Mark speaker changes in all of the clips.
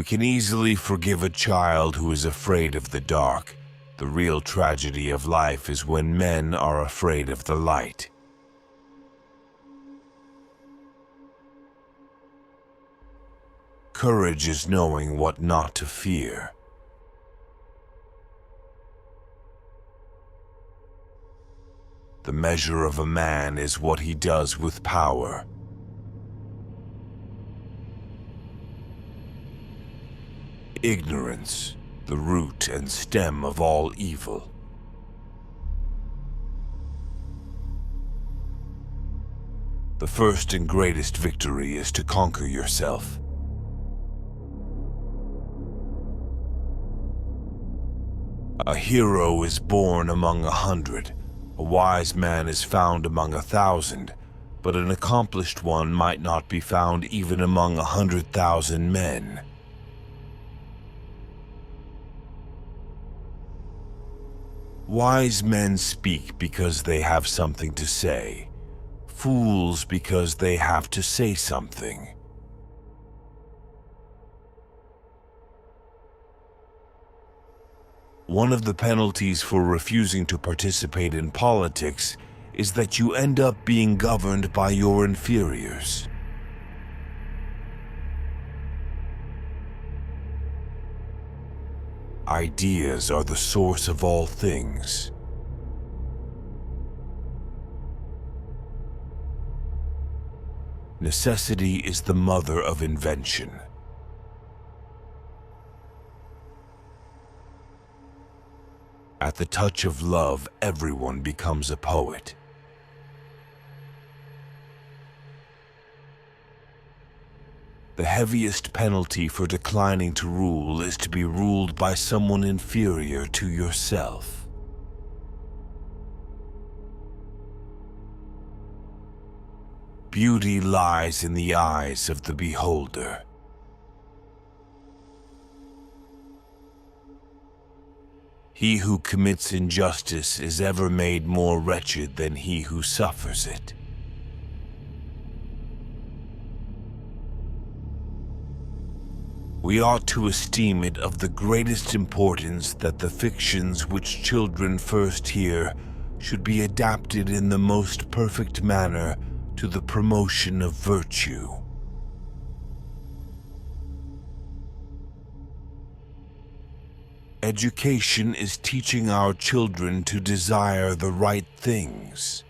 Speaker 1: We can easily forgive a child who is afraid of the dark. The real tragedy of life is when men are afraid of the light. Courage is knowing what not to fear. The measure of a man is what he does with power. Ignorance, the root and stem of all evil. The first and greatest victory is to conquer yourself. A hero is born among 100, a wise man is found among 1,000, but an accomplished one might not be found even among 100,000 men. Wise men speak because they have something to say, fools because they have to say something. One of the penalties for refusing to participate in politics is that you end up being governed by your inferiors. Ideas are the source of all things. Necessity is the mother of invention. At the touch of love, everyone becomes a poet. The heaviest penalty for declining to rule is to be ruled by someone inferior to yourself. Beauty lies in the eyes of the beholder. He who commits injustice is ever made more wretched than he who suffers it. We ought to esteem it of the greatest importance that the fictions which children first hear should be adapted in the most perfect manner to the promotion of virtue. Education is teaching our children to desire the right things.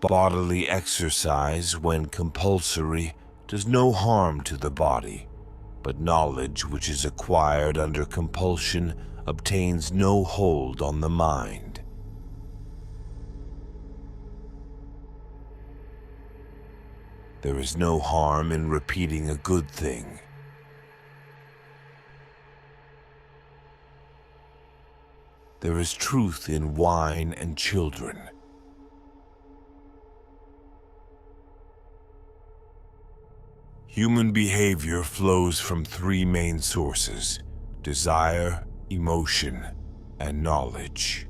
Speaker 1: Bodily exercise, when compulsory, does no harm to the body, but knowledge which is acquired under compulsion obtains no hold on the mind. There is no harm in repeating a good thing. There is truth in wine and children. Human behavior flows from three main sources: desire, emotion, and knowledge.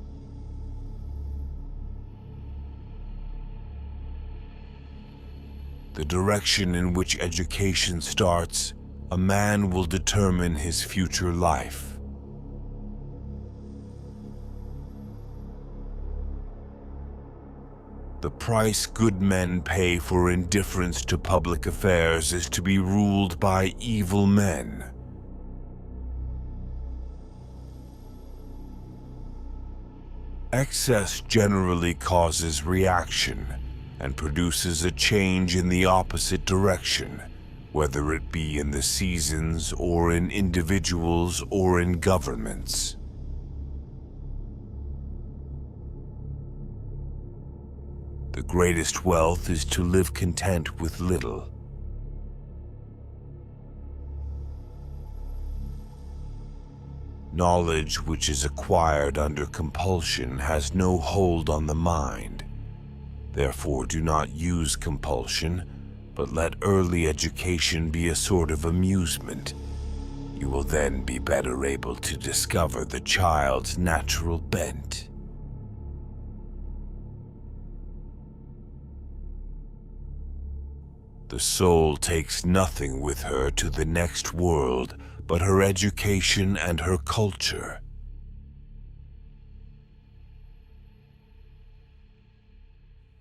Speaker 1: The direction in which education starts, a man will determine his future life. The price good men pay for indifference to public affairs is to be ruled by evil men. Excess generally causes reaction and produces a change in the opposite direction, whether it be in the seasons or in individuals or in governments. The greatest wealth is to live content with little. Knowledge which is acquired under compulsion has no hold on the mind. Therefore, do not use compulsion, but let early education be a sort of amusement. You will then be better able to discover the child's natural bent. The soul takes nothing with her to the next world but her education and her culture.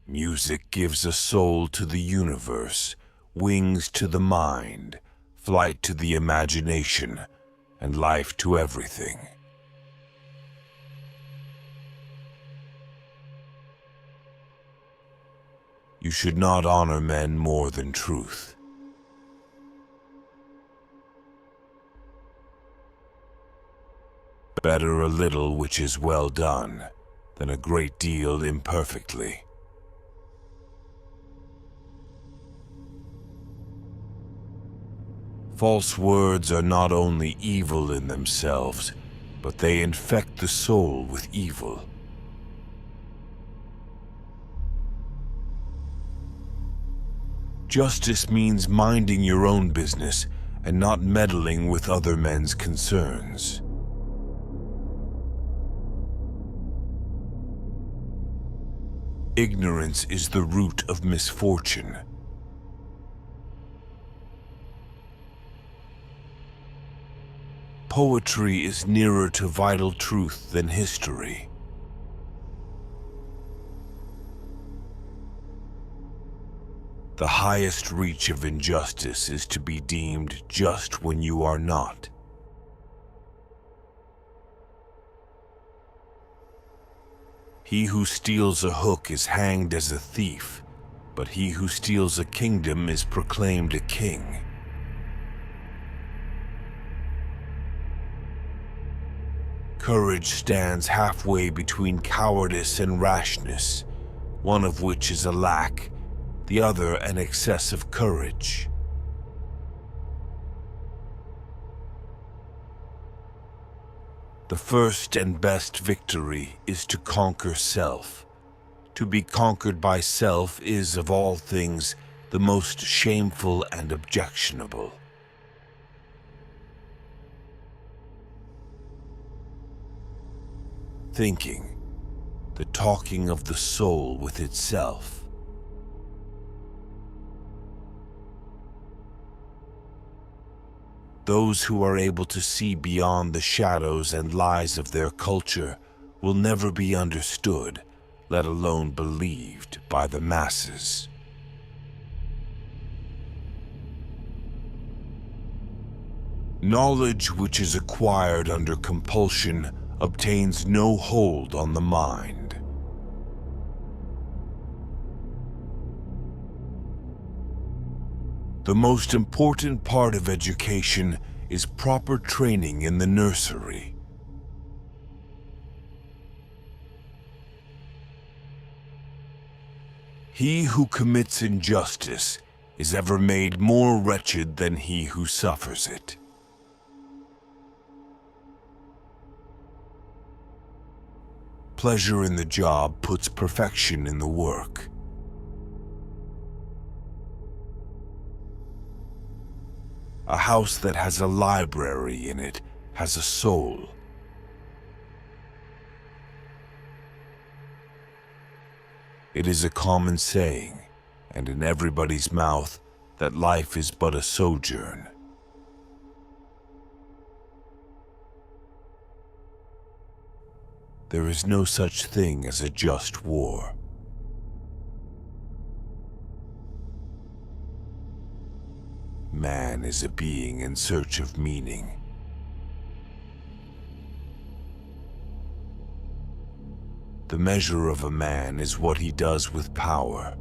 Speaker 1: Music gives a soul to the universe, wings to the mind, flight to the imagination, and life to everything. You should not honor men more than truth. Better a little which is well done than a great deal imperfectly. False words are not only evil in themselves, but they infect the soul with evil. Justice means minding your own business and not meddling with other men's concerns. Ignorance is the root of misfortune. Poetry is nearer to vital truth than history. The highest reach of injustice is to be deemed just when you are not. He who steals a hook is hanged as a thief, but he who steals a kingdom is proclaimed a king. Courage stands halfway between cowardice and rashness, one of which is a lack, the other an excess of courage. The first and best victory is to conquer self. To be conquered by self is, of all things, the most shameful and objectionable. Thinking, the talking of the soul with itself. Those who are able to see beyond the shadows and lies of their culture will never be understood, let alone believed, by the masses. Knowledge which is acquired under compulsion obtains no hold on the mind. The most important part of education is proper training in the nursery. He who commits injustice is ever made more wretched than he who suffers it. Pleasure in the job puts perfection in the work. A house that has a library in it has a soul. It is a common saying, and in everybody's mouth, that life is but a sojourn. There is no such thing as a just war. Man is a being in search of meaning. The measure of a man is what he does with power.